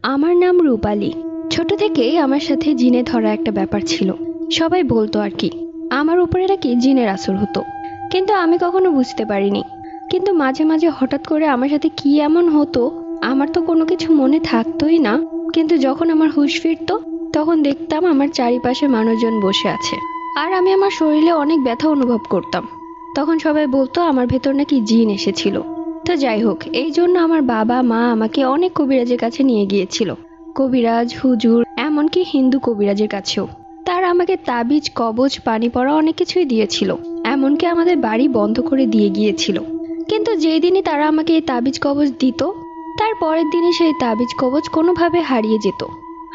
আমার নাম রূপালী। ছোট থেকেই আমার সাথে জিনে ধরা একটা ব্যাপার ছিল। সবাই বলতো আর কি, আমার উপরে নাকি জিনের আসর হতো, কিন্তু আমি কখনো বুঝতে পারিনি। কিন্তু মাঝে মাঝে হঠাৎ করে আমার সাথে কি এমন হতো, আমার তো কোনো কিছু মনে থাকতোই না। কিন্তু যখন আমার হুঁশ ফিরতো, তখন দেখতাম আমার চারিপাশে মানুষজন বসে আছে, আর আমি আমার শরীরে অনেক ব্যথা অনুভব করতাম। তখন সবাই বলতো আমার ভেতর নাকি জিন এসেছিল। তো যাই হোক, এই জন্য আমার বাবা মা আমাকে অনেক কবিরাজের কাছে নিয়ে গিয়েছিল। কবিরাজ, হুজুর, এমনকি হিন্দু কবিরাজের কাছেও। তারা আমাকে তাবিজ, কবজ, পানি পড়া অনেক কিছুই দিয়েছিল। এমনকি আমাদের বাড়ি বন্ধ করে দিয়ে গিয়েছিল। কিন্তু যেই দিনই তারা আমাকে এই তাবিজ কবজ দিত, তার পরের দিনই সেই তাবিজ কবজ কোনোভাবে হারিয়ে যেত।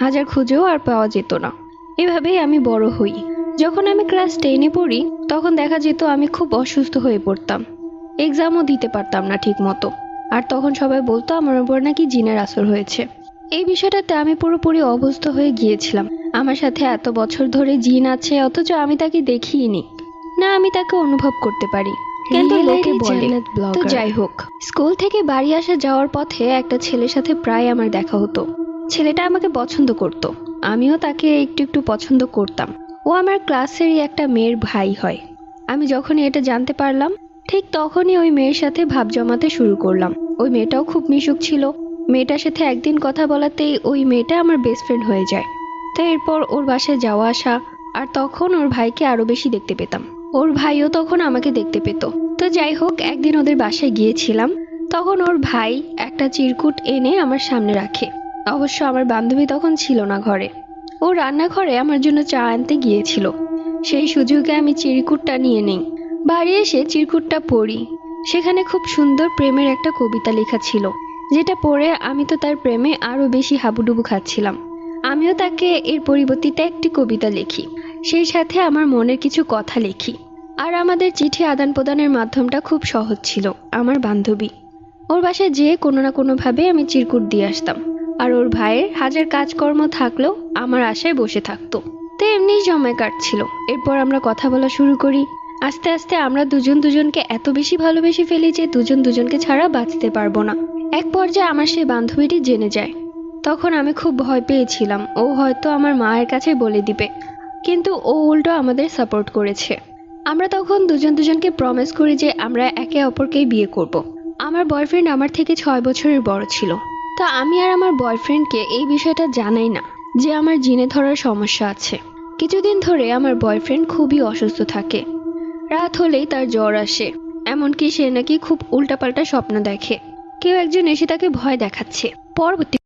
হাজার খুঁজেও আর পাওয়া যেত না। এভাবেই আমি বড় হই। যখন আমি ক্লাস 10-এ পড়ি, তখন দেখা যেত আমি খুব অসুস্থ হয়ে পড়তাম। এক্সামও দিতে পারতাম না ঠিক মতো। আর তখন সবাই বলতো আমার উপর নাকি জিনের আসর হয়েছে। এই বিষয়টাতে আমি পুরোপুরি অভ্যস্ত হয়ে গিয়েছিলাম। আমার সাথে এত বছর ধরে জিন আছে, অথচ আমি তাকে দেখিনি না, আমি তাকে অনুভব করতে পারি, কিন্তু লোকে বলে। তো যাই হোক, স্কুল থেকে বাড়ি আসা যাওয়ার পথে একটা ছেলের সাথে প্রায় আমার দেখা হতো। ছেলেটা আমাকে পছন্দ করত, আমিও তাকে একটু একটু পছন্দ করতাম। ও আমার ক্লাসেরই একটা মেয়ের ভাই হয়। আমি যখনই এটা জানতে পারলাম, ঠিক তখনই ওই মেয়ের সাথে ভাব জমাতে শুরু করলাম। ওই মেয়েটাও খুব মিশুক ছিল। মেয়েটার সাথে একদিন কথা বলাতেই ওই মেয়েটা আমার বেস্ট ফ্রেন্ড হয়ে যায়। তো এরপর ওর বাসায় যাওয়া আসা, আর তখন ওর ভাইকে আরো বেশি দেখতে পেতাম। ওর ভাইও তখন আমাকে দেখতে পেত। তো যাই হোক, একদিন ওদের বাসায় গিয়েছিলাম। তখন ওর ভাই একটা চিরকুট এনে আমার সামনে রাখে। অবশ্য আমার বান্ধবী তখন ছিল না ঘরে। ও রান্নাঘরে আমার জন্য চা আনতে গিয়েছিল। সেই সুযোগে আমি চিরকুটটা নিয়ে নেই। বাড়ি এসে চিরকুটটা পড়ি। সেখানে খুব সুন্দর প্রেমের একটা কবিতা লেখা ছিল, যেটা পড়ে আমি তো তার প্রেমে আরো বেশি হাবুডুবু খাচ্ছিলাম। আমিও তাকে এর পরিবর্তিতে একটি কবিতা লিখি, সেই সাথে আমার মনের কিছু কথা লিখি। আর আমাদের চিঠি আদান প্রদানের মাধ্যমটা খুব সহজ ছিল। আমার বান্ধবী, ওর বাসায় যেয়ে কোনো না কোনোভাবে আমি চিরকুট দিয়ে আসতাম। আর ওর ভাইয়ের হাজার কাজকর্ম থাকলেও আমার আশায় বসে থাকতো। তো এমনিই সময় কাটছিল। এরপর আমরা কথা বলা শুরু করি। আস্তে আস্তে আমরা দুজন দুজনকে এত বেশি ভালোবেসে ফেলি যে দুজন দুজনকে ছাড়া বাঁচতে পারবো না। এক পর্যায়ে আমার সেই বান্ধবীটি জেনে যায়। তখন আমি খুব ভয় পেয়েছিলাম ও হয়তো আমার মায়ের কাছে বলে দিবে, কিন্তু ও উল্টো আমাদের সাপোর্ট করেছে। আমরা তখন দুজন দুজনকে প্রমিস করি যে আমরা একে অপরকেই বিয়ে করব। আমার বয়ফ্রেন্ড আমার থেকে 6 বছরের বড় ছিল। তো আমি আর আমার বয়ফ্রেন্ডকে এই বিষয়টা জানাই না যে আমার জিনে ধরার সমস্যা আছে। কিছুদিন ধরে আমার বয়ফ্রেন্ড খুবই অসুস্থ থাকে। রাত হলেই তার জ্বর আসে, এমনকি সে নাকি খুব উল্টাপাল্টা স্বপ্ন দেখে। কেউ একজন এসে তাকে ভয় দেখাচ্ছে। পরবর্তী